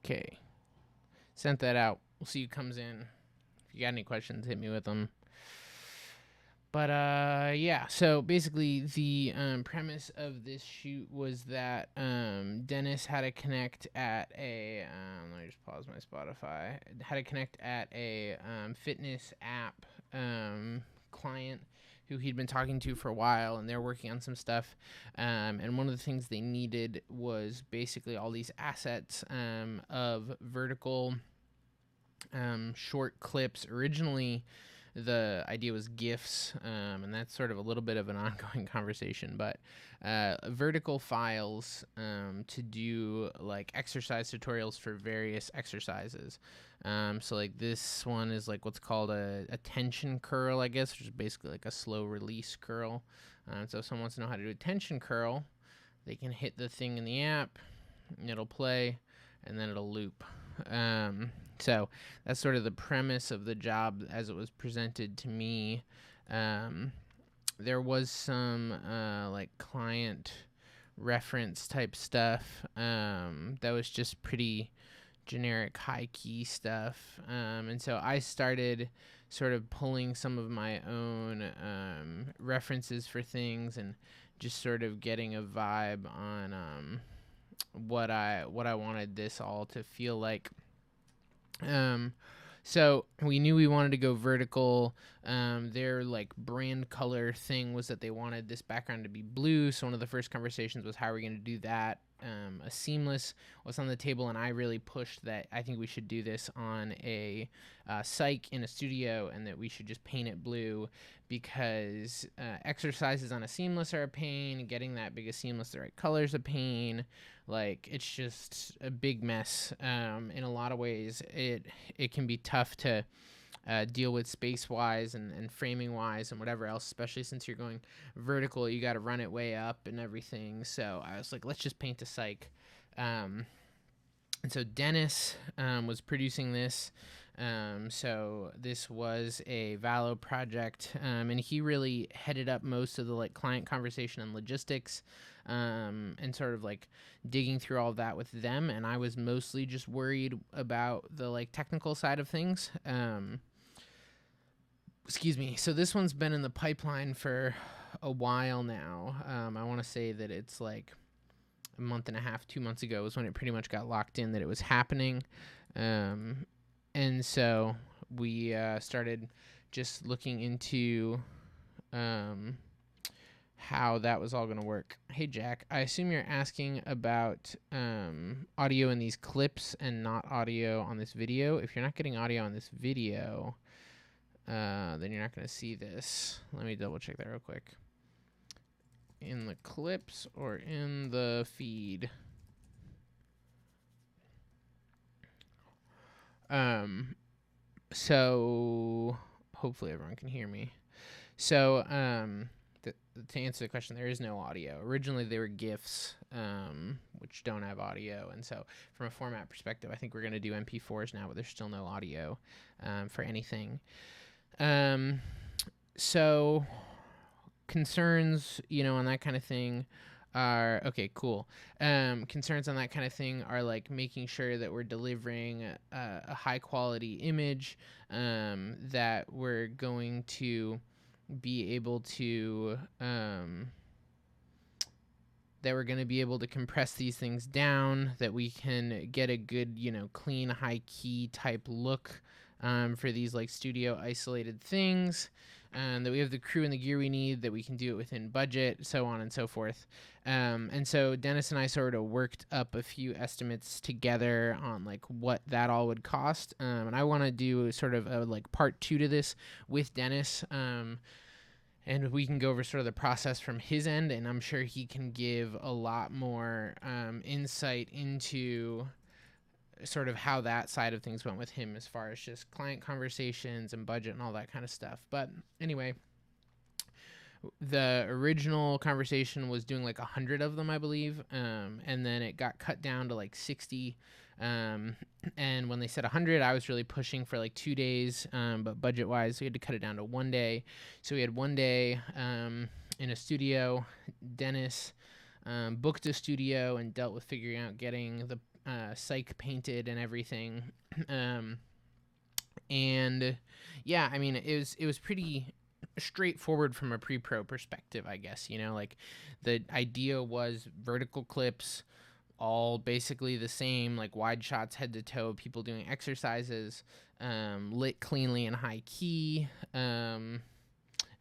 Okay. Sent that out. We'll see who comes in. If you got any questions, hit me with them. But yeah. So basically, the premise of this shoot was that Dennis had to connect at a. Let me just pause my Spotify. Had to connect at a fitness app client who he'd been talking to for a while, and they're working on some stuff. And one of the things they needed was basically all these assets of vertical short clips. Originally, the idea was GIFs, and that's sort of a little bit of an ongoing conversation, but vertical files to do like exercise tutorials for various exercises. So like this one is like what's called a tension curl, I guess, which is basically like a slow release curl. So if someone wants to know how to do a tension curl, they can hit the thing in the app, and it'll play, and then it'll loop. So that's sort of the premise of the job as it was presented to me. There was some like client reference type stuff that was just pretty generic high key stuff. And so I started sort of pulling some of my own references for things and just sort of getting a vibe on what I wanted this all to feel like. So we knew we wanted to go vertical. Their like brand color thing was that they wanted this background to be blue. So one of the first conversations was, how are we going to do that? A seamless was on the table, and I really pushed that I think we should do this on a psych in a studio, and that we should just paint it blue, because exercises on a seamless are a pain. Getting that big a seamless the right color is a pain. Like, it's just a big mess. In a lot of ways, it can be tough to deal with space-wise and framing-wise and whatever else, especially since you're going vertical. You got to run it way up and everything. So I was like, let's just paint a psych. And so Dennis was producing this. So this was a Valo project, and he really headed up most of the like client conversation and logistics, and sort of like digging through all of that with them. And I was mostly just worried about the like technical side of things. Excuse me. So this one's been in the pipeline for a while now. I want to say that it's like a month and a half, 2 months ago was when it pretty much got locked in that it was happening. And so we started just looking into how that was all going to work. Hey, Jack, I assume you're asking about audio in these clips and not audio on this video. If you're not getting audio on this video, then you're not going to see this. Let me double check that real quick. In the clips or in the feed? So hopefully everyone can hear me. So to answer the question, there is no audio. Originally they were GIFs, which don't have audio, and so from a format perspective, I think we're going to do MP4s now, but there's still no audio for anything. So concerns, on that kind of thing are okay, cool. Concerns on that kind of thing are like making sure that we're delivering a high quality image, that we're going to be able to compress these things down, that we can get a good, clean, high key type look for these like studio isolated things, that we have the crew and the gear we need, that we can do it within budget, so on and so forth. And so Dennis and I sort of worked up a few estimates together on like what that all would cost. And I want to do sort of a like part 2 to this with Dennis. And we can go over sort of the process from his end, and I'm sure he can give a lot more insight into sort of how that side of things went with him as far as just client conversations and budget and all that kind of stuff. But anyway, the original conversation was doing like 100 of them, I believe, and then it got cut down to like 60. And when they said 100, I was really pushing for like 2 days, but budget-wise, we had to cut it down to 1 day. So we had 1 day in a studio. Dennis booked a studio and dealt with figuring out getting cyc painted and everything. um, and yeah, I mean, it was pretty straightforward from a pre-pro perspective, I guess. Like the idea was vertical clips, all basically the same, like wide shots head to toe, people doing exercises, lit cleanly in high key, and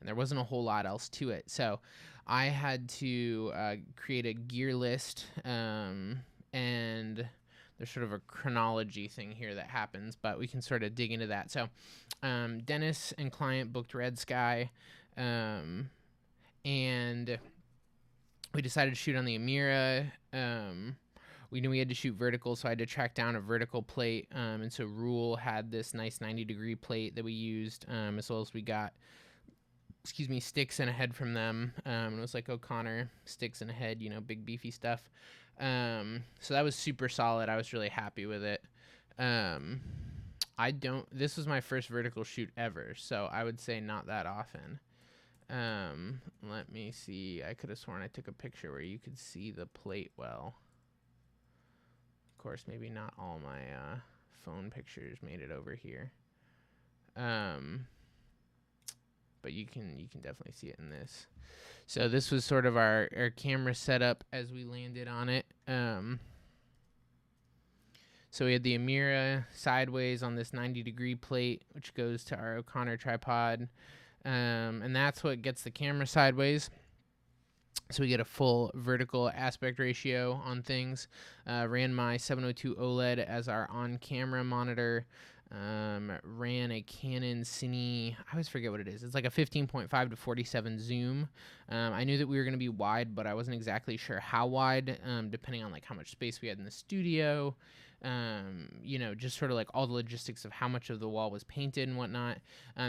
there wasn't a whole lot else to it. So I had to create a gear list, and there's sort of a chronology thing here that happens, but we can sort of dig into that. So Dennis and client booked Red Sky, and we decided to shoot on the Amira. We knew we had to shoot vertical, so I had to track down a vertical plate. And so Rule had this nice 90-degree plate that we used, as well as we got, sticks and a head from them. It was like O'Connor sticks and a head, big beefy stuff. So that was super solid. I was really happy with it. This was my first vertical shoot ever, so I would say not that often. Let me see. I could have sworn I took a picture where you could see the plate well. Of course, maybe not all my phone pictures made it over here. But you can definitely see it in this. So this was sort of our camera setup as we landed on it. So we had the Amira sideways on this 90-degree plate, which goes to our O'Connor tripod. And that's what gets the camera sideways. So we get a full vertical aspect ratio on things. Ran my 702 OLED as our on-camera monitor. Ran a Canon Cine, I always forget what it is. It's like a 15.5 to 47 zoom. I knew that we were going to be wide, but I wasn't exactly sure how wide, depending on like how much space we had in the studio. Just sort of like all the logistics of how much of the wall was painted and whatnot.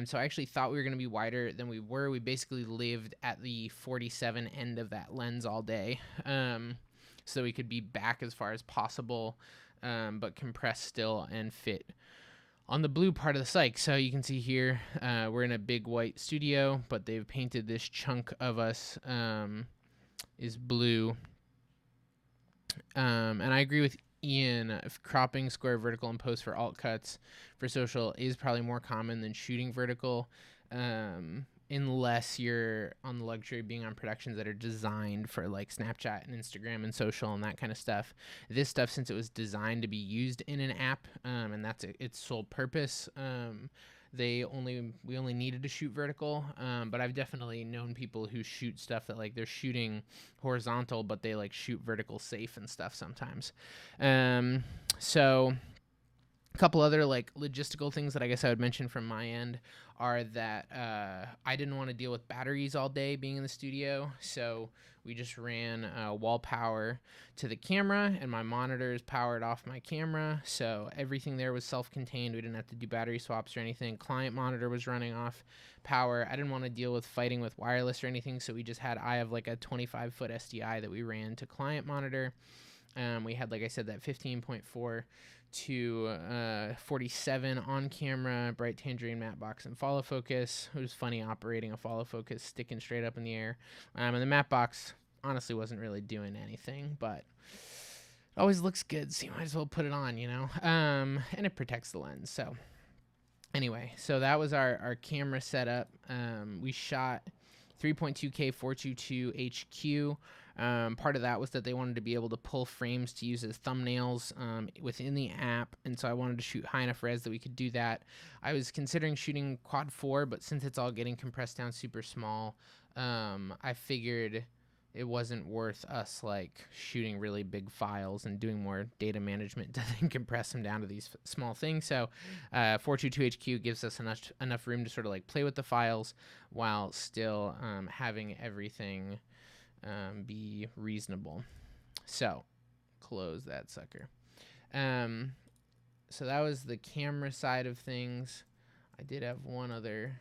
So I actually thought we were going to be wider than we were. We basically lived at the 47 end of that lens all day, so we could be back as far as possible, but compressed still and fit on the blue part of the cyc. So you can see here, we're in a big white studio, but they've painted this chunk of us is blue. And I agree with Ian, if cropping square vertical and post for alt cuts for social is probably more common than shooting vertical, unless you're on the luxury of being on productions that are designed for like Snapchat and Instagram and social and that kind of stuff. This stuff, since it was designed to be used in an app, and that's its sole purpose, we only needed to shoot vertical, but I've definitely known people who shoot stuff that like they're shooting horizontal, but they like shoot vertical safe and stuff sometimes. So a couple other like logistical things that I guess I would mention from my end are that I didn't want to deal with batteries all day being in the studio, so we just ran wall power to the camera, and my monitors powered off my camera, so everything there was self-contained. We didn't have to do battery swaps or anything. Client monitor was running off power. I didn't want to deal with fighting with wireless or anything, so I have like a 25-foot SDI that we ran to client monitor. We had, like I said, that 15.4 to 47 on camera, bright tangerine matte box and follow focus. It was funny operating a follow focus sticking straight up in the air. And the matte box honestly wasn't really doing anything, but it always looks good, so you might as well put it on, and it protects the lens. So anyway, so that was our camera setup. We shot 3.2K 422 HQ. Part of that was that they wanted to be able to pull frames to use as thumbnails within the app, and so I wanted to shoot high enough res that we could do that. I was considering shooting quad 4, but since it's all getting compressed down super small, I figured it wasn't worth us like shooting really big files and doing more data management to then compress them down to these small things. So 422 HQ gives us enough room to sort of like play with the files while still having everything be reasonable. So close that sucker. So that was the camera side of things. I did have one other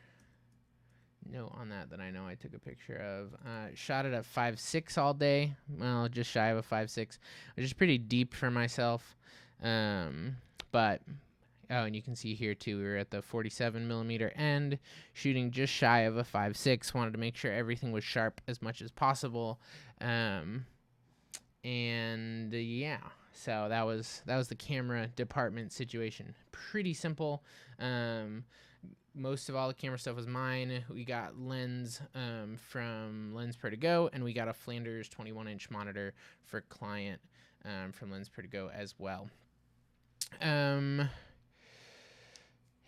note on that I know I took a picture of. Shot it at 5.6 all day. Well, just shy of a 5.6, which is pretty deep for myself. But and you can see here too, we were at the 47 millimeter end, shooting just shy of a 5.6. Wanted to make sure everything was sharp as much as possible. Yeah, So that was the camera department situation. Pretty simple. Most of all the camera stuff was mine. We got lens from Lens Pro to Go, and we got a Flanders 21-inch monitor for client from Lens Pro to Go as well.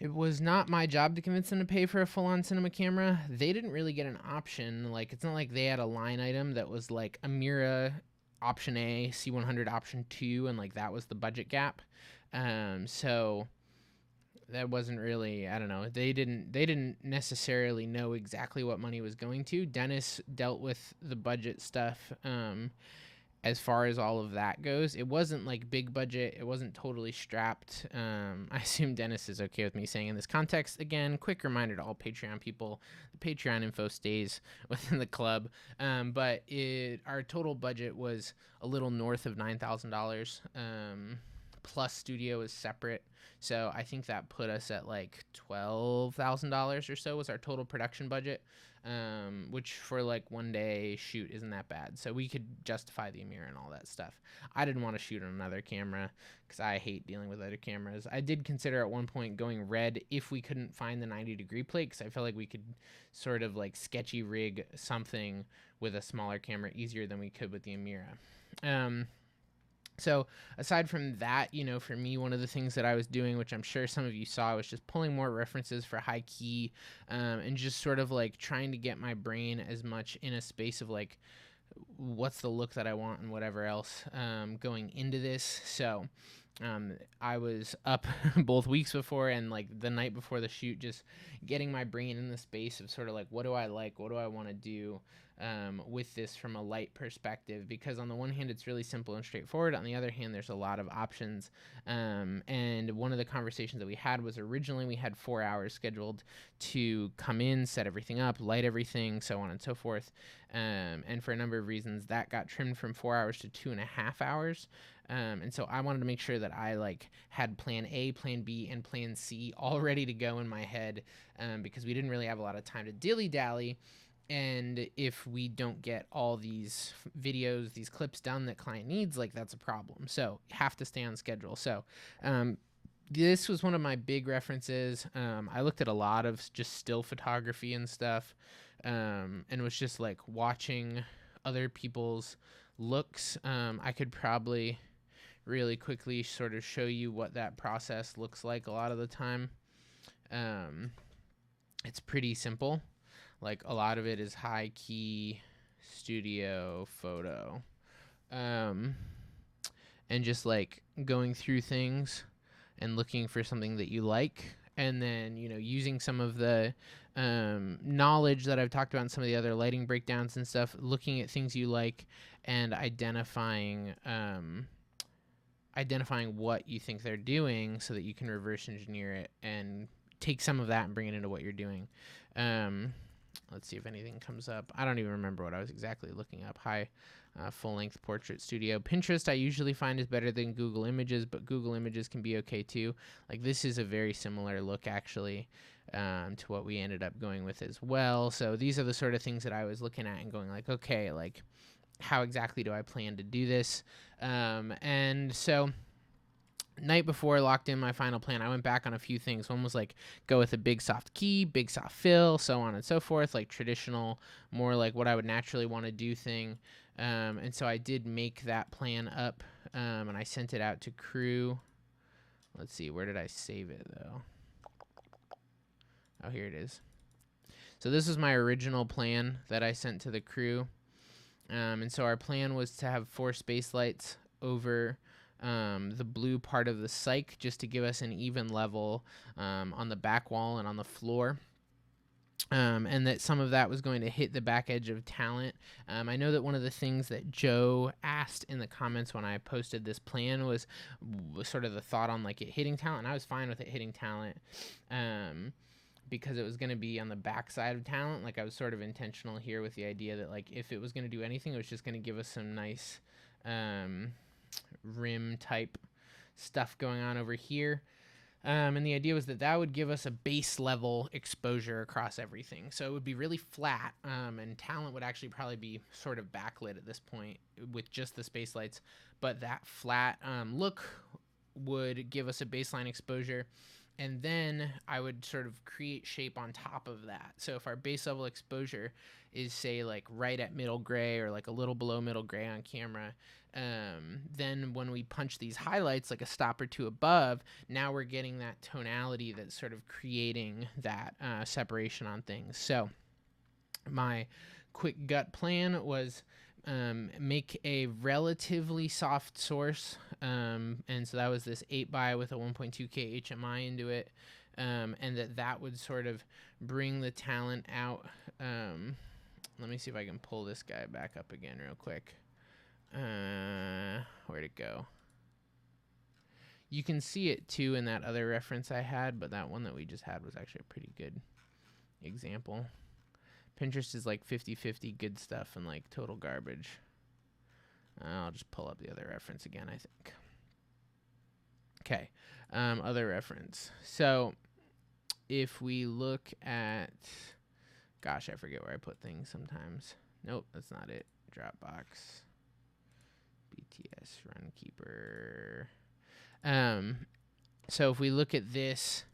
It was not my job to convince them to pay for a full-on cinema camera. They didn't really get an option. Like, it's not like they had a line item that was like a Mira option A, C100 option 2, and like that was the budget gap. So that wasn't really, I don't know. They didn't necessarily know exactly what money was going to. Dennis dealt with the budget stuff. As far as all of that goes, it wasn't like big budget. It wasn't totally strapped. I assume Dennis is okay with me saying in this context. Again, quick reminder to all Patreon people, the Patreon info stays within the club. But our total budget was a little north of $9,000. Plus studio is separate. So I think that put us at like $12,000 or so was our total production budget. Which for like one day shoot isn't that bad. So we could justify the Amira and all that stuff. I didn't want to shoot on another camera because I hate dealing with other cameras. I did consider at one point going red if we couldn't find the 90-degree plate, because I felt like we could sort of like sketchy rig something with a smaller camera easier than we could with the Amira. So aside from that, for me, one of the things that I was doing, which I'm sure some of you saw, was just pulling more references for high key, and just sort of like trying to get my brain as much in a space of like, what's the look that I want and whatever else going into this. So I was up both weeks before and like the night before the shoot, just getting my brain in the space of sort of like, what do I like? What do I want to do with this from a light perspective? Because on the one hand, it's really simple and straightforward. On the other hand, there's a lot of options. And one of the conversations that we had was originally we had 4 hours scheduled to come in, set everything up, light everything, so on and so forth. And for a number of reasons, that got trimmed from 4 hours to 2.5 hours. And so I wanted to make sure that I like had plan A, plan B, and plan C all ready to go in my head, because we didn't really have a lot of time to dilly-dally. And if we don't get all these videos, these clips done that client needs, like that's a problem. So you have to stay on schedule. So this was one of my big references. I looked at a lot of just still photography and stuff, and was just like watching other people's looks. I could probably really quickly sort of show you what that process looks like a lot of the time. It's pretty simple. Like a lot of it is high key studio photo, and just like going through things and looking for something that you like, and then using some of the knowledge that I've talked about in some of the other lighting breakdowns and stuff, looking at things you like and identifying what you think they're doing so that you can reverse engineer it and take some of that and bring it into what you're doing. Let's see if anything comes up. I don't even remember what I was exactly looking up. Full-length portrait studio. Pinterest I usually find is better than Google Images, but Google Images can be okay too. Like this is a very similar look actually to what we ended up going with as well. So these are the sort of things that I was looking at and going like, okay, like how exactly do I plan to do this? And so night before I locked in my final plan, I went back on a few things. One was like go with a big soft key, big soft fill, so on and so forth, like traditional, more like what I would naturally want to do thing. And so I did make that plan up, and I sent it out to crew. Let's see, where did I save it though? Oh, here it is. So this was my original plan that I sent to the crew. And so our plan was to have 4 space lights over the blue part of the cyc, just to give us an even level on the back wall and on the floor. And that some of that was going to hit the back edge of talent. I know that one of the things that Joe asked in the comments when I posted this plan was sort of the thought on like it hitting talent, and I was fine with it hitting talent. Because it was going to be on the back side of talent. Like I was sort of intentional here with the idea that like if it was going to do anything, it was just going to give us some nice rim type stuff going on over here. And the idea was that that would give us a base level exposure across everything. So it would be really flat, and talent would actually probably be sort of backlit at this point with just the space lights. But that flat look would give us a baseline exposure. And then I would sort of create shape on top of that. So if our base level exposure is, say, like right at middle gray or like a little below middle gray on camera, then when we punch these highlights like a stop or two above, now we're getting that tonality that's sort of creating that separation on things. So my quick gut plan was make a relatively soft source, and so that was this 8x with a 1.2K HMI into it, and that would sort of bring the talent out. Let me see if I can pull this guy back up again real quick. Where'd it go? You can see it too in that other reference I had, but that one that we just had was actually a pretty good example. Pinterest is like 50-50 good stuff and like total garbage. I'll just pull up the other reference again, I think. Okay, other reference. So if we look at, gosh, I forget where I put things sometimes. Nope, that's not it. Dropbox. BTS Runkeeper. So if we look at this,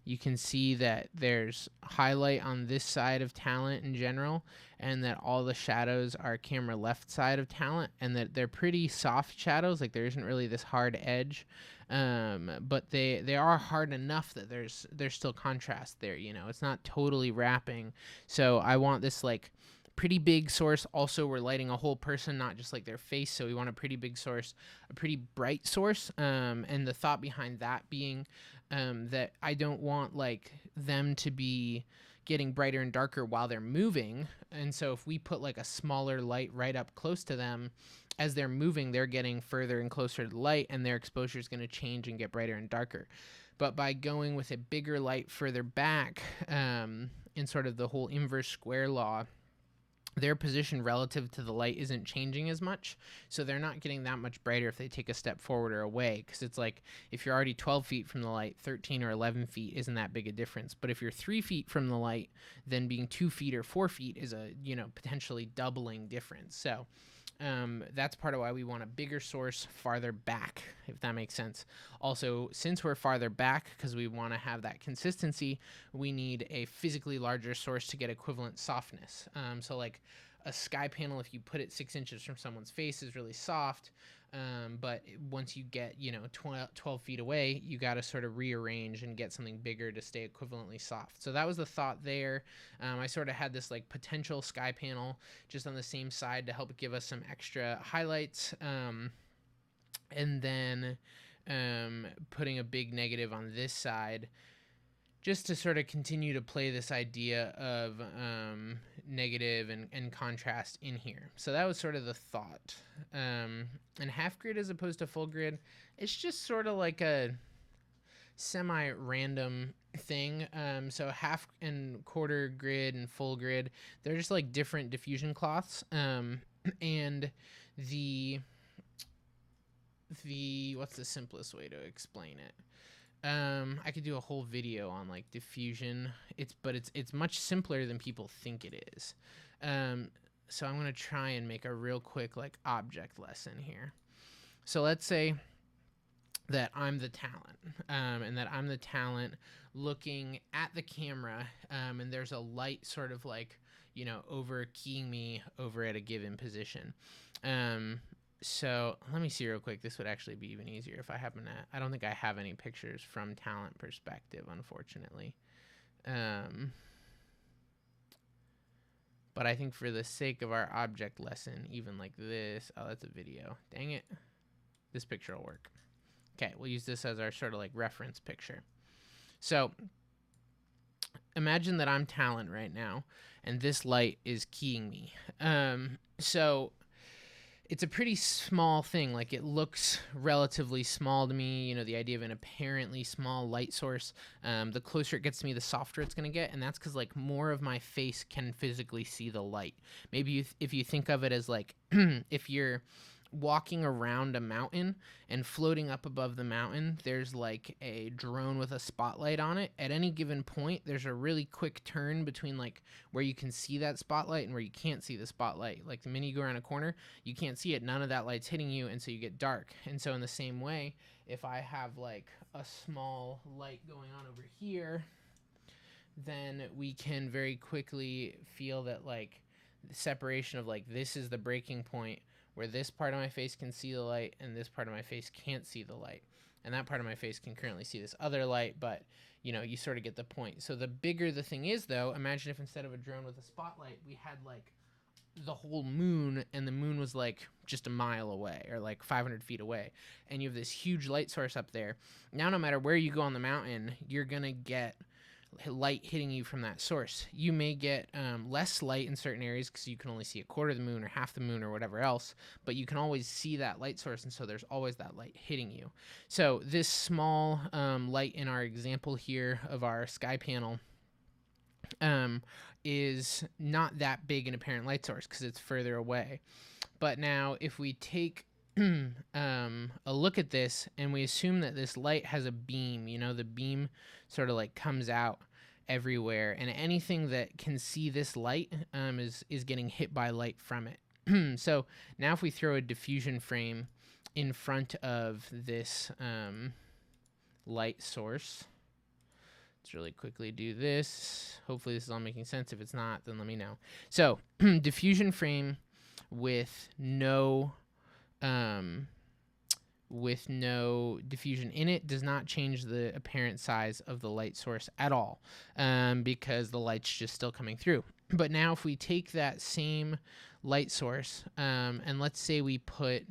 you can see that there's highlight on this side of talent in general, and that all the shadows are camera left side of talent, and that they're pretty soft shadows. Like there isn't really this hard edge, but they are hard enough that there's still contrast there. You know, it's not totally wrapping. So I want this like pretty big source. Also, we're lighting a whole person, not just like their face. So we want a pretty big source, a pretty bright source. And the thought behind that being that I don't want like them to be getting brighter and darker while they're moving. And so if we put like a smaller light right up close to them, as they're moving, they're getting further and closer to the light, and their exposure is going to change and get brighter and darker. But by going with a bigger light further back, in sort of the whole inverse square law, their position relative to the light isn't changing as much, so they're not getting that much brighter if they take a step forward or away, because it's like if you're already 12 feet from the light, 13 or 11 feet isn't that big a difference. But if you're 3 feet from the light, then being 2 feet or 4 feet is a, you know, potentially doubling difference. So that's part of why we want a bigger source farther back, if that makes sense. Also, since we're farther back, because we want to have that consistency, we need a physically larger source to get equivalent softness. So like a sky panel, if you put it 6 inches from someone's face, is really soft. But once you get, you know, 12 feet away, you got to sort of rearrange and get something bigger to stay equivalently soft. So that was the thought there. I sort of had this like potential sky panel just on the same side to help give us some extra highlights. And then putting a big negative on this side, just to sort of continue to play this idea of negative and contrast in here. So that was sort of the thought. And half grid as opposed to full grid, it's just sort of like a semi-random thing. So half and quarter grid and full grid, they're just like different diffusion cloths. And the what's the simplest way to explain it? I could do a whole video on like diffusion. It's much simpler than people think it is. So I'm gonna try and make a real quick like object lesson here. So let's say that I'm the talent, and that I'm the talent looking at the camera, and there's a light sort of like, you know, over keying me over at a given position. So let me see real quick. This would actually be even easier if I happen to, I don't think I have any pictures from talent perspective, unfortunately. But I think for the sake of our object lesson, even like this, oh, that's a video. Dang it. This picture will work. Okay, we'll use this as our sort of like reference picture. So imagine that I'm talent right now, and this light is keying me. So it's a pretty small thing. Like it looks relatively small to me, you know, the idea of an apparently small light source. The closer it gets to me, the softer it's going to get. And that's because like more of my face can physically see the light. Maybe if you think of it as like, if you're walking around a mountain, and floating up above the mountain, there's like a drone with a spotlight on it. At any given point, there's a really quick turn between like where you can see that spotlight and where you can't see the spotlight. Like the minute you go around a corner, you can't see it. None of that light's hitting you, and so you get dark. And so in the same way, if I have like a small light going on over here, then we can very quickly feel that like the separation of like this is the breaking point where this part of my face can see the light and this part of my face can't see the light. And that part of my face can currently see this other light, but you know, you sort of get the point. So the bigger the thing is though, imagine if instead of a drone with a spotlight, we had like the whole moon, and the moon was like just a mile away or like 500 feet away, and you have this huge light source up there. Now, no matter where you go on the mountain, you're going to get light hitting you from that source. You may get less light in certain areas because you can only see a quarter of the moon or half the moon or whatever else, but you can always see that light source, and so there's always that light hitting you. So this small light in our example here of our sky panel is not that big an apparent light source because it's further away. But now if we take a look at this and we assume that this light has a beam, you know, the beam sort of like comes out everywhere, and anything that can see this light is getting hit by light from it. So now if we throw a diffusion frame in front of this light source, let's really quickly do this. Hopefully this is all making sense. If it's not, then let me know. So diffusion frame with no diffusion in it does not change the apparent size of the light source at all, because the light's just still coming through. But now if we take that same light source and let's say we put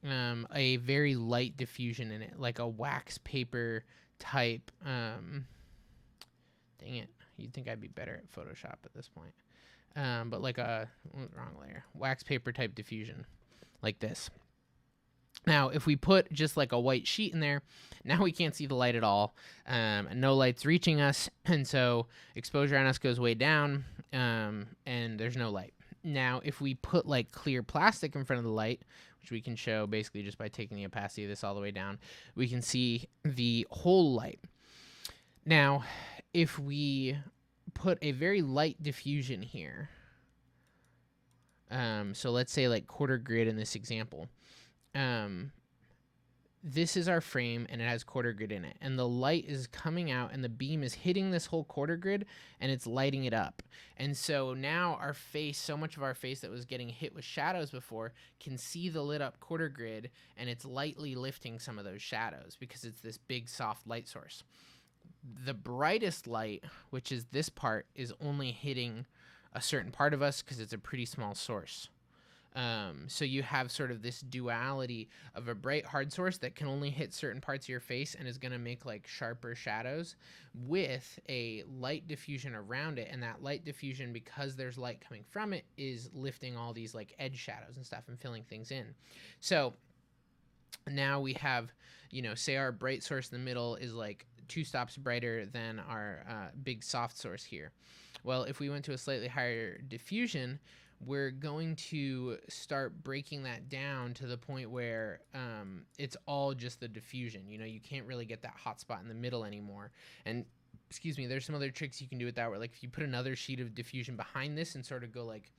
a very light diffusion in it, like a wax paper type, dang it, you'd think I'd be better at Photoshop at this point, but like a wrong layer, wax paper type diffusion like this. Now, if we put just like a white sheet in there, now we can't see the light at all, and no light's reaching us, and so exposure on us goes way down, and there's no light. Now, if we put like clear plastic in front of the light, which we can show basically just by taking the opacity of this all the way down, we can see the whole light. Now, if we put a very light diffusion here, so let's say like quarter grid in this example, this is our frame and it has quarter grid in it, and the light is coming out and the beam is hitting this whole quarter grid and it's lighting it up. And so now our face, so much of our face that was getting hit with shadows before, can see the lit up quarter grid, and it's lightly lifting some of those shadows because it's this big soft light source. The brightest light, which is this part, is only hitting a certain part of us because it's a pretty small source. So you have sort of this duality of a bright hard source that can only hit certain parts of your face and is going to make like sharper shadows, with a light diffusion around it, and that light diffusion, because there's light coming from it, is lifting all these like edge shadows and stuff and filling things in. So now we have, you know, say our bright source in the middle is like 2 stops brighter than our big soft source here. Well, if we went to a slightly higher diffusion, we're going to start breaking that down to the point where it's all just the diffusion. You know, you can't really get that hot spot in the middle anymore. And excuse me, there's some other tricks you can do with that, where like if you put another sheet of diffusion behind this and sort of go like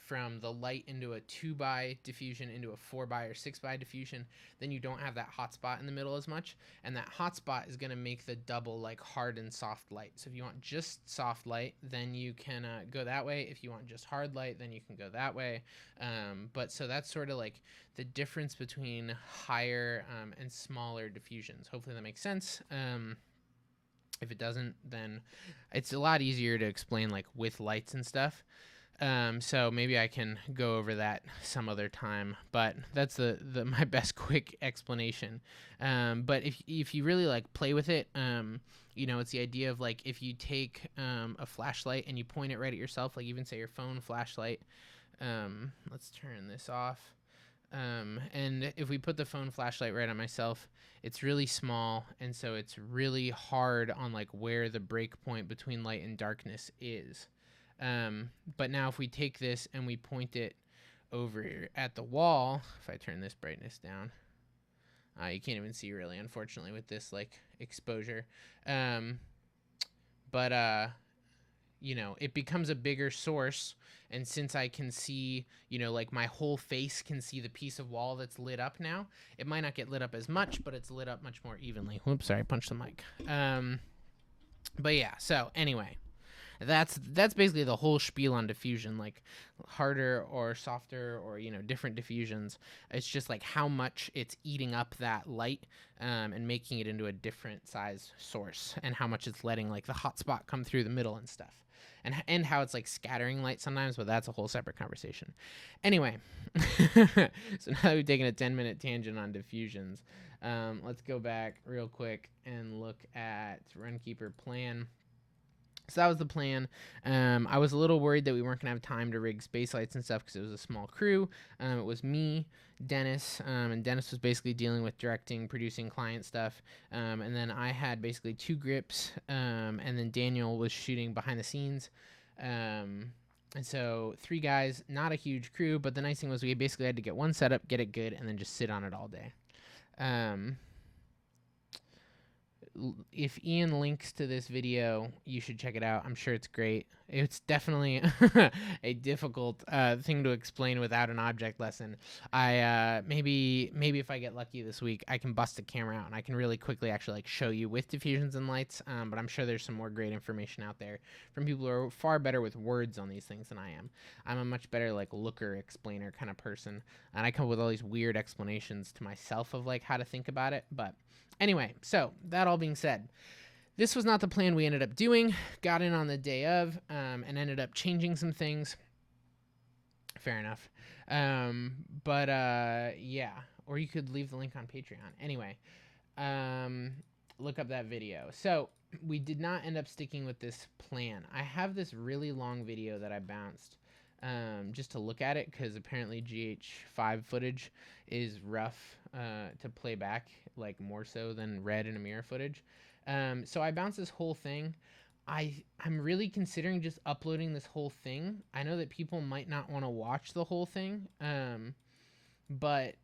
from the light into a 2x diffusion into a 4x or 6x diffusion, then you don't have that hot spot in the middle as much, and that hot spot is going to make the double like hard and soft light. So if you want just soft light, then you can go that way. If you want just hard light, then you can go that way. But so that's sort of like the difference between higher and smaller diffusions. Hopefully that makes sense. If it doesn't, then it's a lot easier to explain like with lights and stuff. So maybe I can go over that some other time, but that's my best quick explanation. But if you really like play with it, you know, it's the idea of like if you take a flashlight and you point it right at yourself, like even say your phone flashlight. Let's turn this off. And if we put the phone flashlight right on myself, it's really small, and so it's really hard on like where the break point between light and darkness is. But now if we take this and we point it over at the wall, if I turn this brightness down, you can't even see really, unfortunately, with this like exposure. Um, but you know, it becomes a bigger source. And since I can see, you know, like my whole face can see the piece of wall that's lit up now, it might not get lit up as much, but it's lit up much more evenly. Whoops, sorry, I punched the mic. But yeah, so anyway, that's basically the whole spiel on diffusion, like harder or softer or, you know, different diffusions. It's just like how much it's eating up that light, and making it into a different size source, and how much it's letting like the hot spot come through the middle and stuff, and how it's like scattering light sometimes, but that's a whole separate conversation. Anyway, so now that we've taken a 10-minute tangent on diffusions, let's go back real quick and look at Runkeeper plan. So that was the plan. I was a little worried that we weren't gonna have time to rig space lights and stuff because it was a small crew. It was me, Dennis, and Dennis was basically dealing with directing, producing client stuff. And then I had basically 2 grips, and then Daniel was shooting behind the scenes. And so 3 guys, not a huge crew, but the nice thing was we basically had to get one setup, get it good, and then just sit on it all day. If Ian links to this video, you should check it out. I'm sure it's great. It's definitely a difficult thing to explain without an object lesson. I maybe if I get lucky this week, I can bust the camera out and I can really quickly actually like show you with diffusions and lights. But I'm sure there's some more great information out there from people who are far better with words on these things than I am. I'm a much better like looker, explainer kind of person, and I come up with all these weird explanations to myself of like how to think about it. But anyway, so that all being said, this was not the plan we ended up doing. Got in on the day of, and ended up changing some things. Fair enough. But yeah, or you could leave the link on Patreon. Anyway, look up that video. So we did not end up sticking with this plan. I have this really long video that I bounced, just to look at it, because apparently GH5 footage is rough to play back, like more so than red in a mirror footage. So I bounced this whole thing. I'm really considering just uploading this whole thing. I know that people might not want to watch the whole thing, but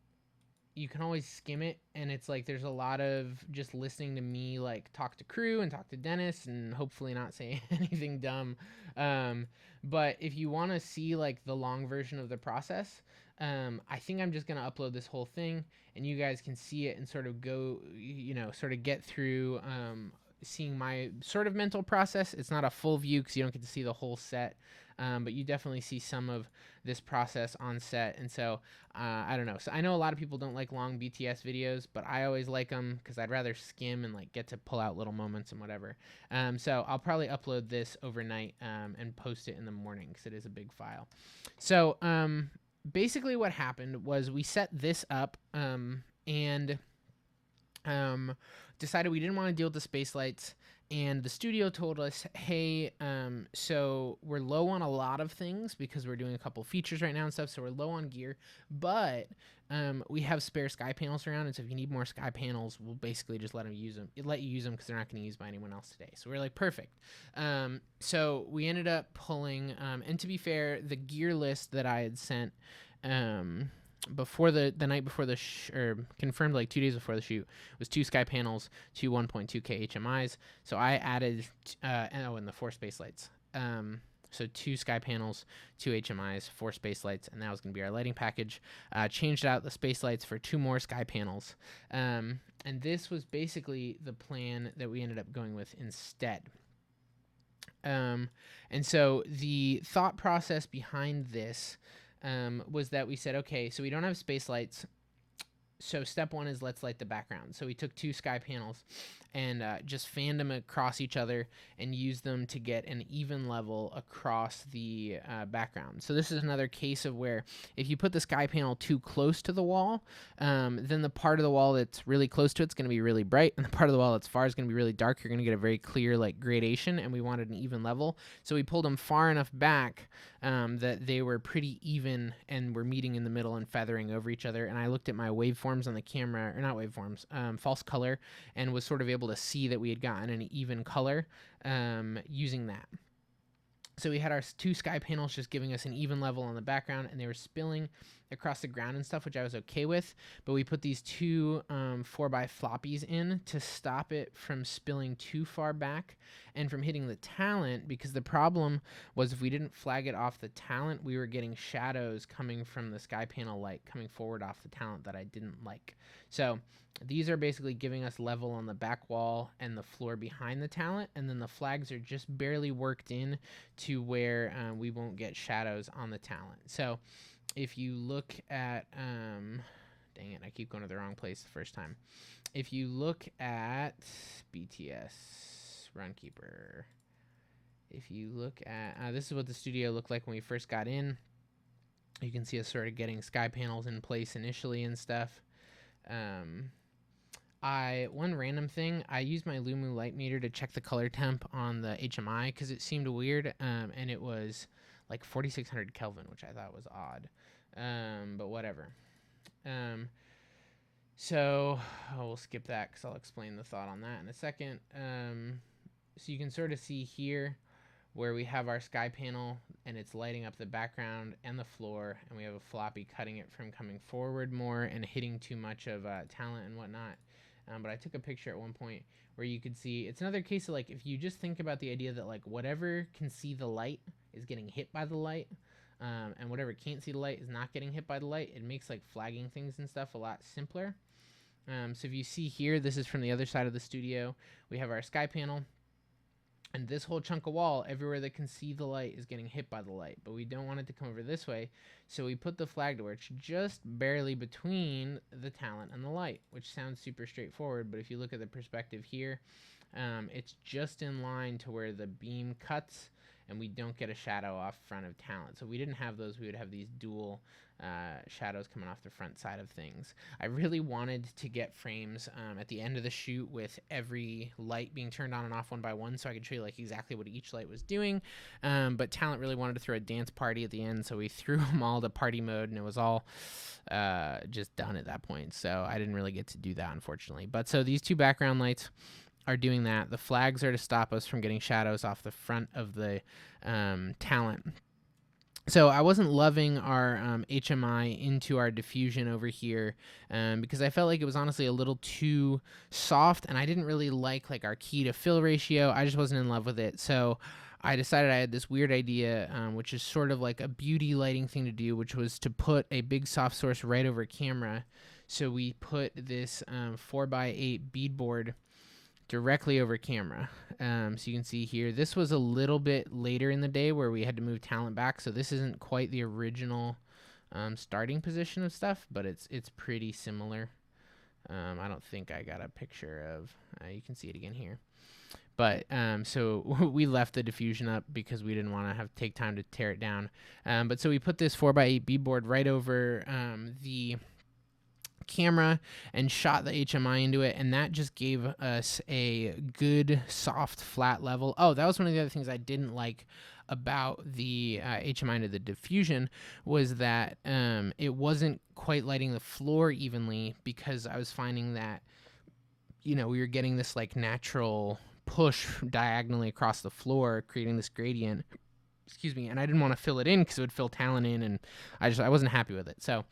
you can always skim it, and it's like there's a lot of just listening to me like talk to crew and talk to Dennis and hopefully not say anything dumb. But if you want to see like the long version of the process, I think I'm just gonna upload this whole thing, and you guys can see it and sort of go, you know, sort of get through seeing my sort of mental process. It's not a full view because you don't get to see the whole set, but you definitely see some of this process on set. And so I don't know. So I know a lot of people don't like long BTS videos, but I always like them because I'd rather skim and like get to pull out little moments and whatever. So I'll probably upload this overnight and post it in the morning because it is a big file. So basically what happened was we set this up and decided we didn't want to deal with the space lights, and the studio told us, hey, so we're low on a lot of things because we're doing a couple features right now and stuff, so we're low on gear, but we have spare sky panels around, and so if you need more sky panels, we'll basically just let you use them because they're not going to use by anyone else today. So we're like, perfect. So we ended up pulling, and to be fair, the gear list that I had sent before the night before the or confirmed like 2 days before the shoot was 2 sky panels, 2 1.2K HMIs. So I added and the 4 space lights. So 2 sky panels, 2 HMIs, 4 space lights, and that was going to be our lighting package. Changed out the space lights for 2 more sky panels. And this was basically the plan that we ended up going with instead. And so the thought process behind this was that we said, okay, so we don't have space lights. So step 1 is let's light the background. So we took 2 sky panels and just fanned them across each other and used them to get an even level across the background. So this is another case of where if you put the sky panel too close to the wall, then the part of the wall that's really close to it's going to be really bright, and the part of the wall that's far is going to be really dark. You're going to get a very clear like gradation, and we wanted an even level. So we pulled them far enough back that they were pretty even and were meeting in the middle and feathering over each other. And I looked at my waveforms on the camera, or not waveforms, false color, and was sort of able to see that we had gotten an even color using that. So we had our two sky panels just giving us an even level on the background, and they were spilling across the ground and stuff, which I was okay with. But we put these two 4x floppies in to stop it from spilling too far back and from hitting the talent, because the problem was if we didn't flag it off the talent, we were getting shadows coming from the sky panel light coming forward off the talent that I didn't like. So these are basically giving us level on the back wall and the floor behind the talent, and then the flags are just barely worked in to where we won't get shadows on the talent. So if you look at, dang it, I keep going to the wrong place the first time. If you look at BTS Runkeeper, if you look at, this is what the studio looked like when we first got in. You can see us sort of getting sky panels in place initially and stuff. One random thing, I used my Lumu light meter to check the color temp on the HMI because it seemed weird, and it was like 4600 Kelvin, which I thought was odd, but whatever. So we'll skip that because I'll explain the thought on that in a second. So you can sort of see here where we have our sky panel and it's lighting up the background and the floor, and we have a floppy cutting it from coming forward more and hitting too much of talent and whatnot. But I took a picture at one point where you could see, it's another case of like, if you just think about the idea that like whatever can see the light is getting hit by the light, and whatever can't see the light is not getting hit by the light, it makes like flagging things and stuff a lot simpler. So if you see here, this is from the other side of the studio. We have our sky panel, and this whole chunk of wall, everywhere that can see the light is getting hit by the light, but we don't want it to come over this way, so we put the flag to where it's just barely between the talent and the light, which sounds super straightforward, but if you look at the perspective here, it's just in line to where the beam cuts, and we don't get a shadow off front of talent. So if we didn't have those, we would have these dual shadows coming off the front side of things. I really wanted to get frames at the end of the shoot with every light being turned on and off one by one, so I could show you like exactly what each light was doing. But talent really wanted to throw a dance party at the end, so we threw them all to party mode, and it was all just done at that point. So I didn't really get to do that, unfortunately. But so these two background lights are doing that. The flags are to stop us from getting shadows off the front of the talent. So I wasn't loving our HMI into our diffusion over here because I felt like it was honestly a little too soft, and I didn't really like our key to fill ratio. I just wasn't in love with it. So I decided I had this weird idea, which is sort of like a beauty lighting thing to do, which was to put a big soft source right over camera. So we put this 4x8 beadboard directly over camera. So you can see here, this was a little bit later in the day where we had to move talent back, so this isn't quite the original starting position of stuff, but it's pretty similar. I don't think I got a picture of, you can see it again here. But so we left the diffusion up because we didn't want to have take time to tear it down. But so we put this 4x8 beadboard right over the camera and shot the HMI into it, and that just gave us a good soft flat level. Oh, that was one of the other things I didn't like about the HMI into the diffusion, was that it wasn't quite lighting the floor evenly, because I was finding that we were getting this like natural push diagonally across the floor, creating this gradient. Excuse me, and I didn't want to fill it in because it would fill talent in, and I wasn't happy with it. So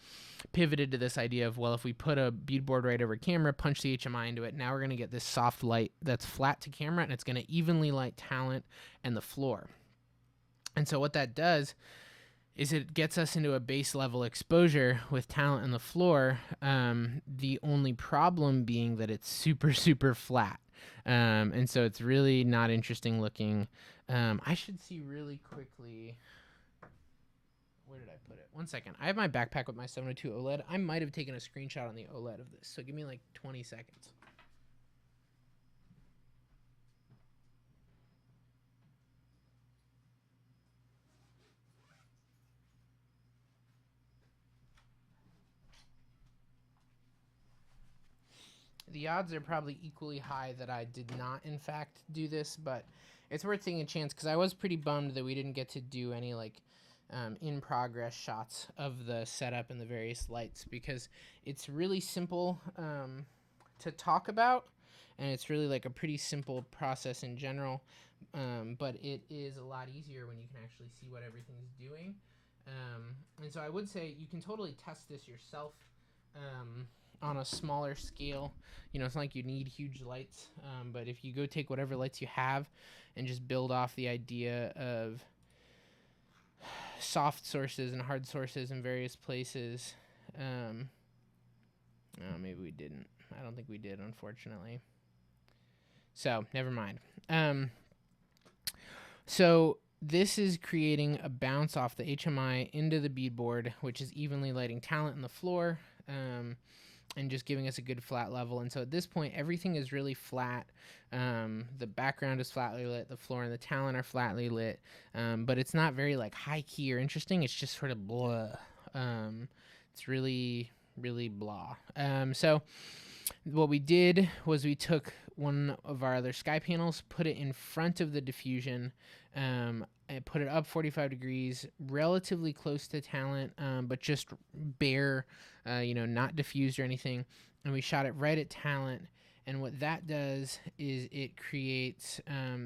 pivoted to this idea of, well, if we put a beadboard right over camera, punch the HMI into it, now we're going to get this soft light that's flat to camera, and it's going to evenly light talent and the floor. And so what that does is it gets us into a base level exposure with talent and the floor. The only problem being that it's super, super flat. And so it's really not interesting looking. I should see really quickly. Where did I put it? One second. I have my backpack with my 702 OLED. I might have taken a screenshot on the OLED of this, so give me like 20 seconds. The odds are probably equally high that I did not, in fact, do this, but it's worth taking a chance because I was pretty bummed that we didn't get to do any in progress shots of the setup and the various lights, because it's really simple to talk about, and it's really like a pretty simple process in general, but it is a lot easier when you can actually see what everything's doing. And so I would say you can totally test this yourself, on a smaller scale. You know, it's not like you need huge lights, but if you go take whatever lights you have and just build off the idea of soft sources and hard sources in various places. Oh, maybe we didn't. I don't think we did, unfortunately. So never mind. So this is creating a bounce off the HMI into the beadboard, which is evenly lighting talent in the floor, and just giving us a good flat level. And so at this point, everything is really flat. The background is flatly lit. The floor and the talent are flatly lit. But it's not very like high key or interesting. It's just sort of blah. It's really, really blah. So what we did was we took one of our other sky panels, put it in front of the diffusion, and put it up 45 degrees, relatively close to talent, but just bare, not diffused or anything. And we shot it right at talent. And what that does is it creates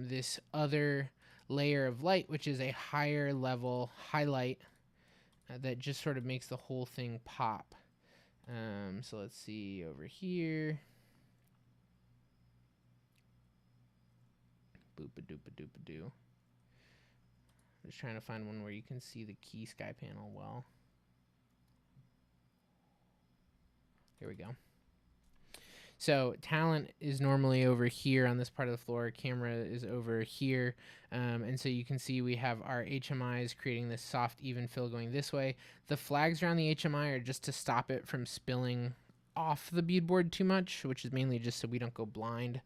this other layer of light, which is a higher level highlight that just sort of makes the whole thing pop. So let's see over here. Boop-a-doop-a-doop-a-doo. Just trying to find one where you can see the key sky panel well. Here we go. So talent is normally over here on this part of the floor. Camera is over here. And so you can see we have our HMIs creating this soft, even fill going this way. The flags around the HMI are just to stop it from spilling off the beadboard too much, which is mainly just so we don't go blind.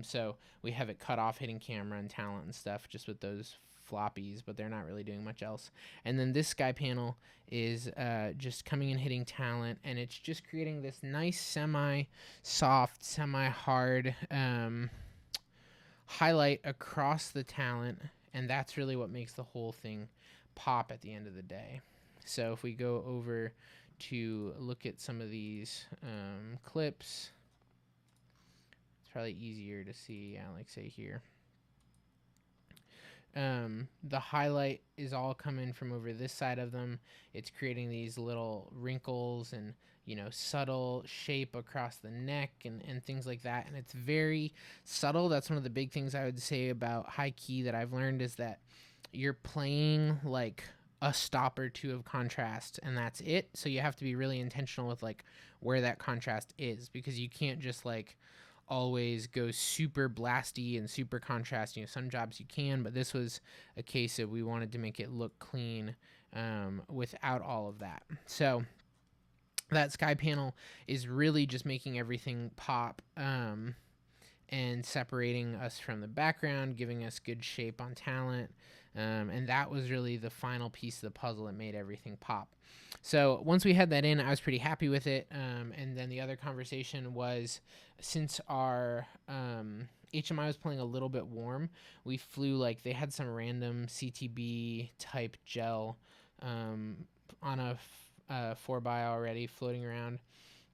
So we have it cut off hitting camera and talent and stuff just with those floppies, but they're not really doing much else. And then this sky panel is just coming and hitting talent, and it's just creating this nice semi-soft, semi-hard highlight across the talent, and that's really what makes the whole thing pop at the end of the day. So if we go over to look at some of these clips, it's probably easier to see, like say here. The highlight is all coming from over this side of them. It's creating these little wrinkles and, subtle shape across the neck and things like that. And it's very subtle. That's one of the big things I would say about high key that I've learned is that you're playing like a stop or two of contrast and that's it. So you have to be really intentional with like where that contrast is, because you can't just like always go super blasty and super contrast. Some jobs you can, but this was a case of we wanted to make it look clean without all of that. So that sky panel is really just making everything pop and separating us from the background, giving us good shape on talent. And that was really the final piece of the puzzle that made everything pop. So once we had that in, I was pretty happy with it. And then the other conversation was, since our HMI was playing a little bit warm, we flew like they had some random CTB type gel on a 4x already floating around.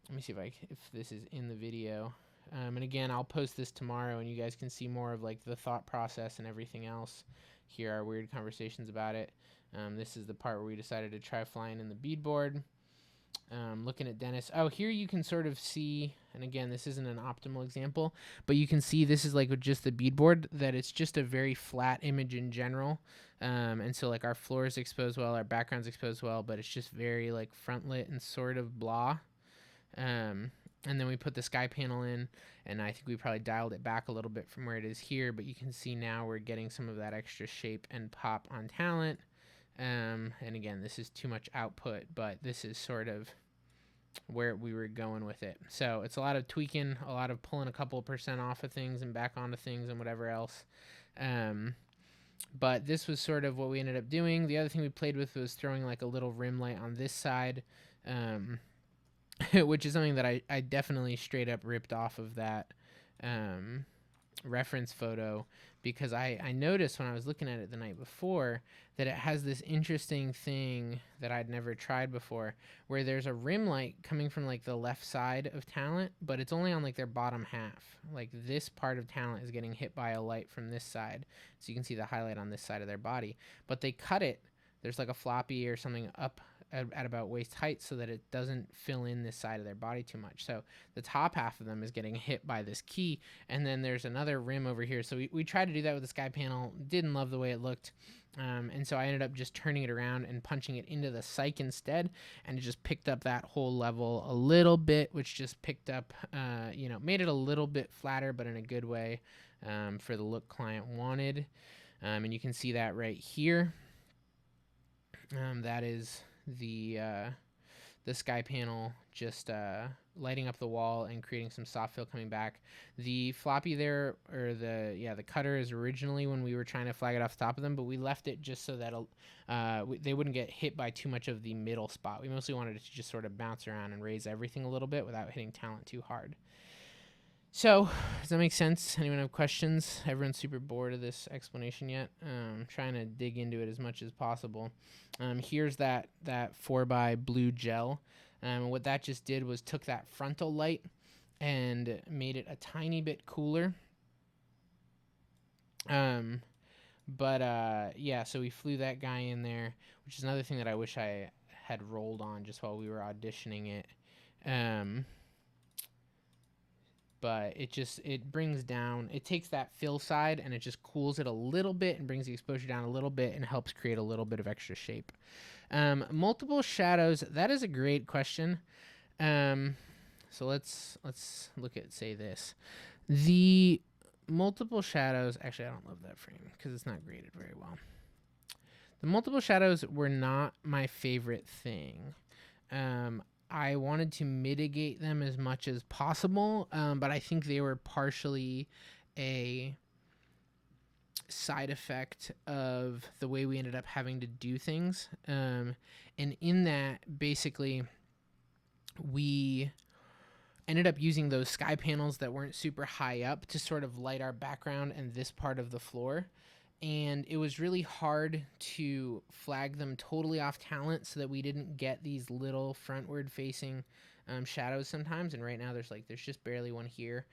Let me see if this is in the video. And again, I'll post this tomorrow and you guys can see more of like the thought process and everything else. Here are weird conversations about it. This is the part where we decided to try flying in the beadboard. Looking at Dennis. Oh, here you can sort of see, and again, this isn't an optimal example, but you can see this is like with just the beadboard, that it's just a very flat image in general. And so like our floor is exposed well, our background's exposed well, but it's just very like front lit and sort of blah. And then we put the sky panel in, and I think we probably dialed it back a little bit from where it is here, but you can see now we're getting some of that extra shape and pop on talent. And again, this is too much output, but this is sort of where we were going with it. So it's a lot of tweaking, a lot of pulling a couple of % off of things and back onto things and whatever else. But this was sort of what we ended up doing. The other thing we played with was throwing like a little rim light on this side, which is something that I definitely straight up ripped off of that reference photo because I noticed when I was looking at it the night before that it has this interesting thing that I'd never tried before, where there's a rim light coming from like the left side of Talent, but it's only on like their bottom half. Like this part of Talent is getting hit by a light from this side, so you can see the highlight on this side of their body. But they cut it. There's like a floppy or something up at about waist height so that it doesn't fill in this side of their body too much. So the top half of them is getting hit by this key, and then there's another rim over here. So we tried to do that with the sky panel. Didn't love the way it looked. And so I ended up just turning it around and punching it into the cyc instead, and it just picked up that whole level a little bit, which just picked up, made it a little bit flatter, but in a good way for the look client wanted. And you can see that right here. That is the sky panel just lighting up the wall and creating some soft fill coming back. The floppy there, or the cutter, is originally when we were trying to flag it off the top of them, but we left it just so that they wouldn't get hit by too much of the middle spot. We mostly wanted it to just sort of bounce around and raise everything a little bit without hitting Talent too hard. So, does that make sense? Anyone have questions? Everyone's super bored of this explanation yet. Trying to dig into it as much as possible. Here's that 4x blue gel. What that just did was took that frontal light and made it a tiny bit cooler. So we flew that guy in there, which is another thing that I wish I had rolled on just while we were auditioning it. But it brings down, it takes that fill side and it just cools it a little bit and brings the exposure down a little bit and helps create a little bit of extra shape. Multiple shadows, that is a great question. So let's look at, say, this. The multiple shadows, actually I don't love that frame because it's not graded very well. The multiple shadows were not my favorite thing. I wanted to mitigate them as much as possible, but I think they were partially a side effect of the way we ended up having to do things. And in that, basically, we ended up using those sky panels that weren't super high up to sort of light our background and this part of the floor. And it was really hard to flag them totally off Talent so that we didn't get these little frontward facing shadows sometimes. And right now there's just barely one here.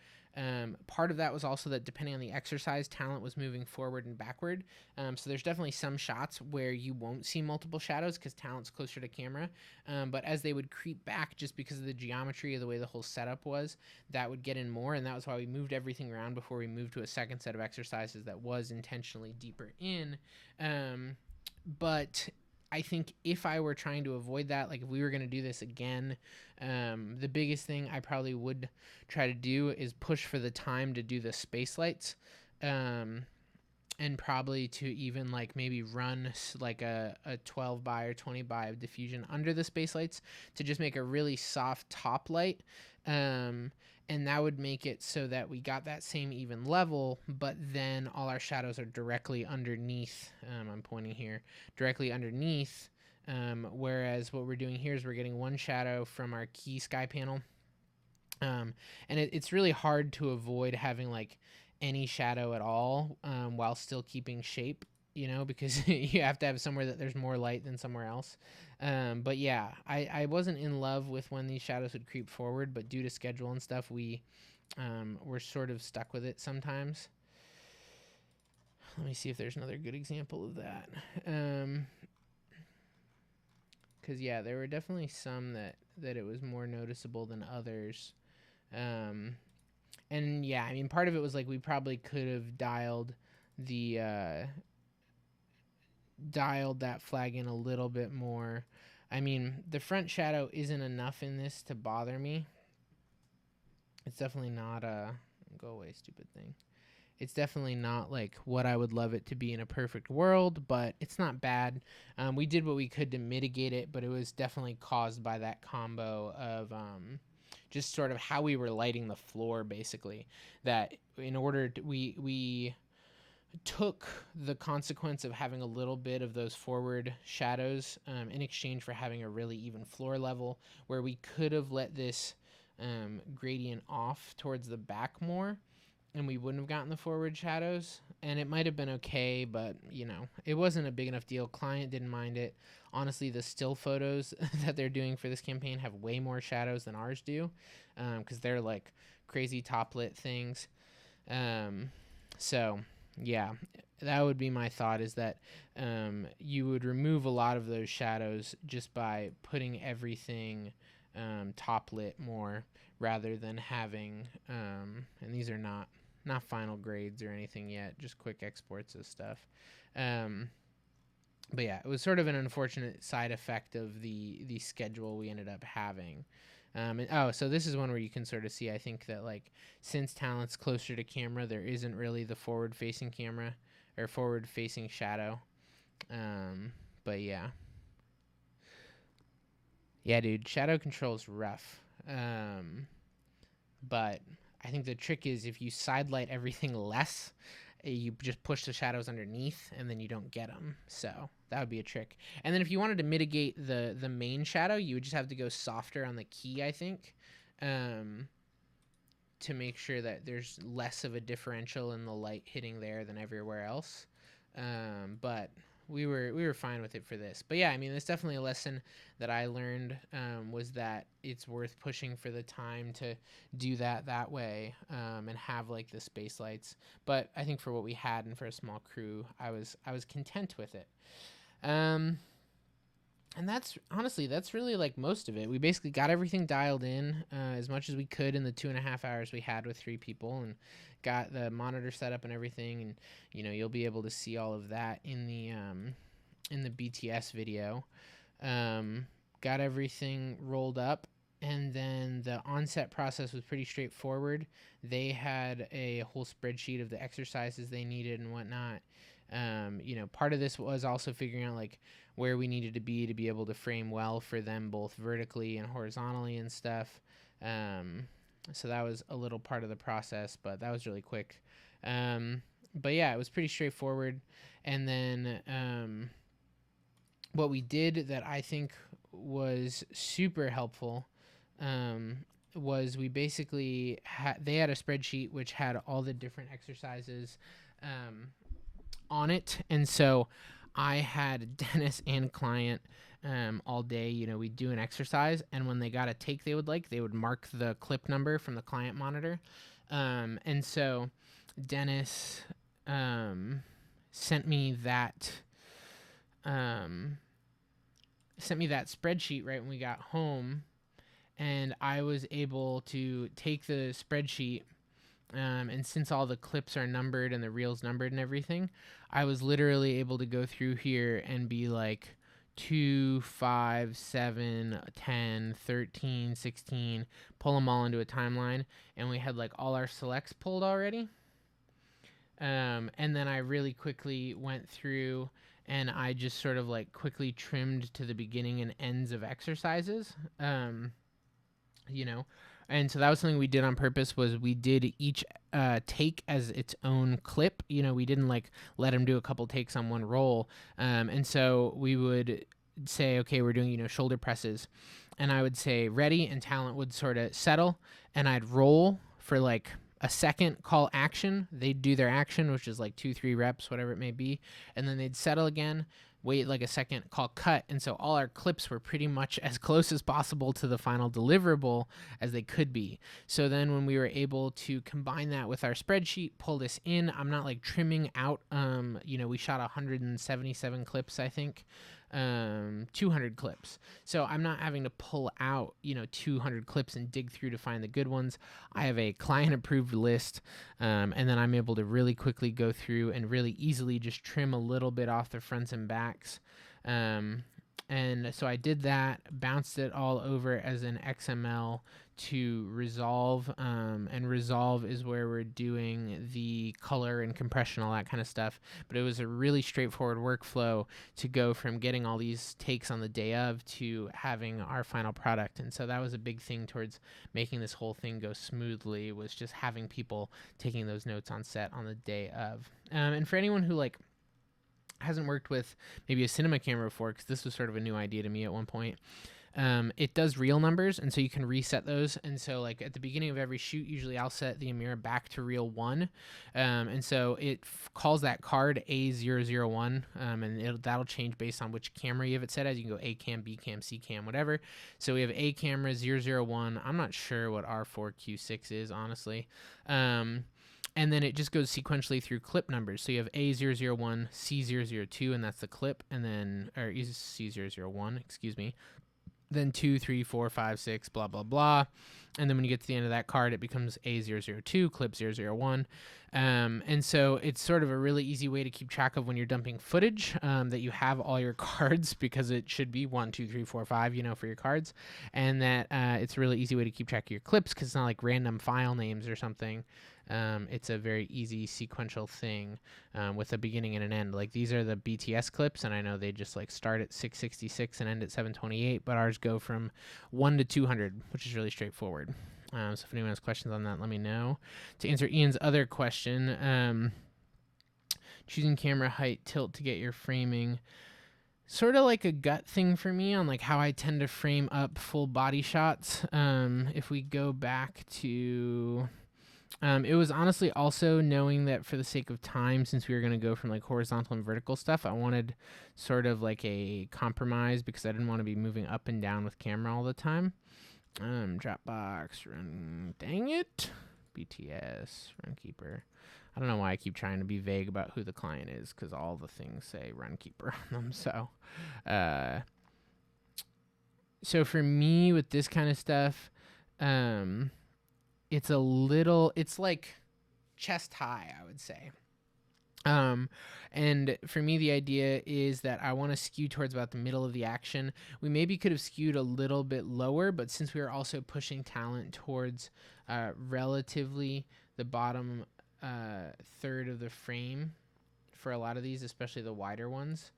Part of that was also that depending on the exercise, Talent was moving forward and backward. So there's definitely some shots where you won't see multiple shadows because Talent's closer to camera. But as they would creep back, just because of the geometry of the way the whole setup was, that would get in more. And that was why we moved everything around before we moved to a second set of exercises that was intentionally deeper in. But I think if I were trying to avoid that, like if we were going to do this again, the biggest thing I probably would try to do is push for the time to do the space lights, and probably to even maybe run like a 12 by or 20 by of diffusion under the space lights to just make a really soft top light. And that would make it so that we got that same even level, but then all our shadows are directly underneath. I'm pointing here, directly underneath. Whereas what we're doing here is we're getting one shadow from our key sky panel. And it's really hard to avoid having any shadow at all while still keeping shape, because you have to have somewhere that there's more light than somewhere else. But yeah, I wasn't in love with when these shadows would creep forward, but due to schedule and stuff, we were sort of stuck with it sometimes. Let me see if there's another good example of that. Because yeah, there were definitely some that it was more noticeable than others. And yeah, I mean, part of it was we probably could have dialed that flag in a little bit more. I mean, the front shadow isn't enough in this to bother me. It's definitely not go away, stupid thing. It's definitely not what I would love it to be in a perfect world, but it's not bad. We did what we could to mitigate it, but it was definitely caused by that combo of just sort of how we were lighting the floor, basically. That in order to, we took the consequence of having a little bit of those forward shadows in exchange for having a really even floor level, where we could have let this gradient off towards the back more. and we wouldn't have gotten the forward shadows, and it might have been okay, but it wasn't a big enough deal. Client didn't mind it. Honestly, the still photos that they're doing for this campaign have way more shadows than ours do, because they're like crazy top lit things. So yeah, that would be my thought, is that you would remove a lot of those shadows just by putting everything top lit more, rather than having and these are not final grades or anything yet, just quick exports of stuff. But yeah, it was sort of an unfortunate side effect of the schedule we ended up having. So this is one where you can sort of see, I think, that like, since talent's closer to camera, there isn't really the forward facing camera or forward facing shadow. But yeah, dude, shadow control is rough. But I think the trick is, if you sidelight everything less, you just push the shadows underneath and then you don't get them. So that would be a trick. And then if you wanted to mitigate the main shadow, you would just have to go softer on the key, I think, to make sure that there's less of a differential in the light hitting there than everywhere else. But we were fine with it for this. But yeah, I mean, it's definitely a lesson that I learned, was that it's worth pushing for the time to do that way, and have like the space lights. But I think for what we had and for a small crew, I was content with it. And that's really like most of it. We basically got everything dialed in as much as we could in the 2.5 hours we had with 3 people, and got the monitor set up and everything. And you'll be able to see all of that in the BTS video. Got everything rolled up, and then the onset process was pretty straightforward. They had a whole spreadsheet of the exercises they needed and whatnot. Part of this was also figuring out like where we needed to be able to frame well for them, both vertically and horizontally and stuff. So that was a little part of the process, but that was really quick. But yeah, it was pretty straightforward. And then what we did that I think was super helpful, was we basically they had a spreadsheet which had all the different exercises on it. And so I had Dennis and client all day. We'd do an exercise, and when they got a take they would mark the clip number from the client monitor. And so Dennis sent me that spreadsheet right when we got home, and I was able to take the spreadsheet, and since all the clips are numbered and the reels numbered and everything, I was literally able to go through here and be like 2, 5, 7, 10, 13, 16, pull them all into a timeline, and we had like all our selects pulled already. And then I really quickly went through and I just sort of like quickly trimmed to the beginning and ends of exercises. And so that was something we did on purpose, was we did each take as its own clip. We didn't like let him do a couple takes on one roll. And so we would say, okay, we're doing, shoulder presses, and I would say ready, and talent would sort of settle, and I'd roll for like a second, call action. They'd do their action, which is like 2-3 reps, whatever it may be, and then they'd settle again, wait like a second, call cut. And so all our clips were pretty much as close as possible to the final deliverable as they could be. So then when we were able to combine that with our spreadsheet, pull this in, I'm not like trimming out, we shot 177 clips, I think, 200 clips. So I'm not having to pull out, 200 clips and dig through to find the good ones. I have a client approved list, and then I'm able to really quickly go through and really easily just trim a little bit off the fronts and backs. And so I did that, bounced it all over as an XML to Resolve, and Resolve is where we're doing the color and compression, all that kind of stuff. But it was a really straightforward workflow to go from getting all these takes on the day of to having our final product. And so that was a big thing towards making this whole thing go smoothly, was just having people taking those notes on set on the day of. And for anyone who like hasn't worked with maybe a cinema camera before, because this was sort of a new idea to me at one point, It does real numbers, and so you can reset those. And so like at the beginning of every shoot, usually I'll set the Amira back to reel 1, and so it calls that card A001, and that'll change based on which camera you have it set as. You can go A cam, B cam, C cam, whatever. So we have A camera 001. I'm not sure what R4Q6 is, honestly. And then it just goes sequentially through clip numbers. So you have A001, C002, and that's the clip, and then, or C001, excuse me. Then 2, 3, 4, 5, 6, blah, blah, blah. And then when you get to the end of that card, it becomes A002, clip 001. And so it's sort of a really easy way to keep track of when you're dumping footage, that you have all your cards, because it should be 1, 2, 3, 4, 5, for your cards. And that it's a really easy way to keep track of your clips, because it's not like random file names or something. It's a very easy sequential thing with a beginning and an end. Like these are the BTS clips, and I know they just like start at 666 and end at 728, but ours go from 1 to 200, which is really straightforward. So if anyone has questions on that, let me know. To answer Ian's other question, choosing camera height tilt to get your framing, sort of like a gut thing for me on like how I tend to frame up full body shots. If we go back to... it was honestly also knowing that for the sake of time, since we were going to go from like horizontal and vertical stuff, I wanted sort of like a compromise, because I didn't want to be moving up and down with camera all the time. Dropbox, run, dang it, BTS, Runkeeper. I don't know why I keep trying to be vague about who the client is, because all the things say Runkeeper on them. So for me with this kind of stuff, it's like chest high, I would say. And for me, the idea is that I want to skew towards about the middle of the action. We maybe could have skewed a little bit lower, but since we were also pushing talent towards relatively the bottom third of the frame for a lot of these, especially the wider ones,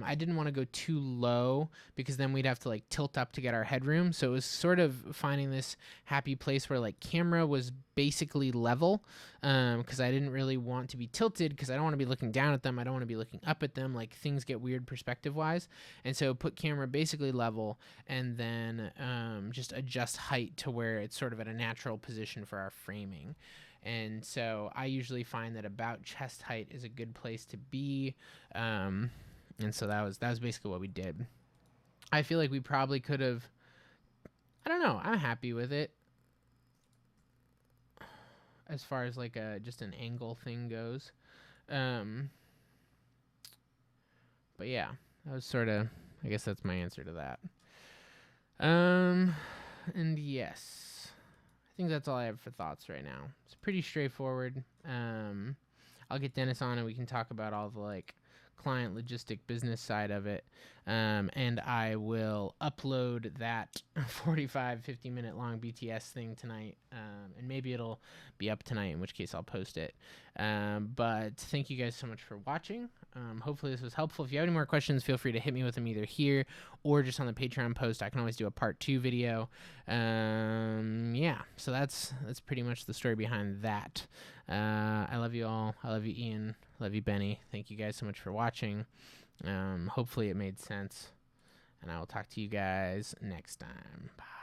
I didn't want to go too low, because then we'd have to like tilt up to get our headroom. So it was sort of finding this happy place where like camera was basically level, because I didn't really want to be tilted, because I don't want to be looking down at them. I don't want to be looking up at them. Like things get weird perspective wise. And so put camera basically level, and then just adjust height to where it's sort of at a natural position for our framing. And so I usually find that about chest height is a good place to be. And so that was basically what we did. I feel like we probably could have, I don't know, I'm happy with it as far as like just an angle thing goes. But yeah, that was sort of, I guess that's my answer to that. And yes, I think that's all I have for thoughts right now. It's pretty straightforward. I'll get Dennis on and we can talk about all the like client logistic business side of it, and I will upload that 50 minute long BTS thing tonight, and maybe it'll be up tonight, in which case I'll post it. But thank you guys so much for watching. Hopefully this was helpful. If you have any more questions, feel free to hit me with them either here or just on the Patreon post. I can always do a part 2 video. Yeah, so that's pretty much the story behind that. I love you all. I love you, Ian. Love you, Benny. Thank you guys so much for watching. Hopefully it made sense, and I will talk to you guys next time. Bye.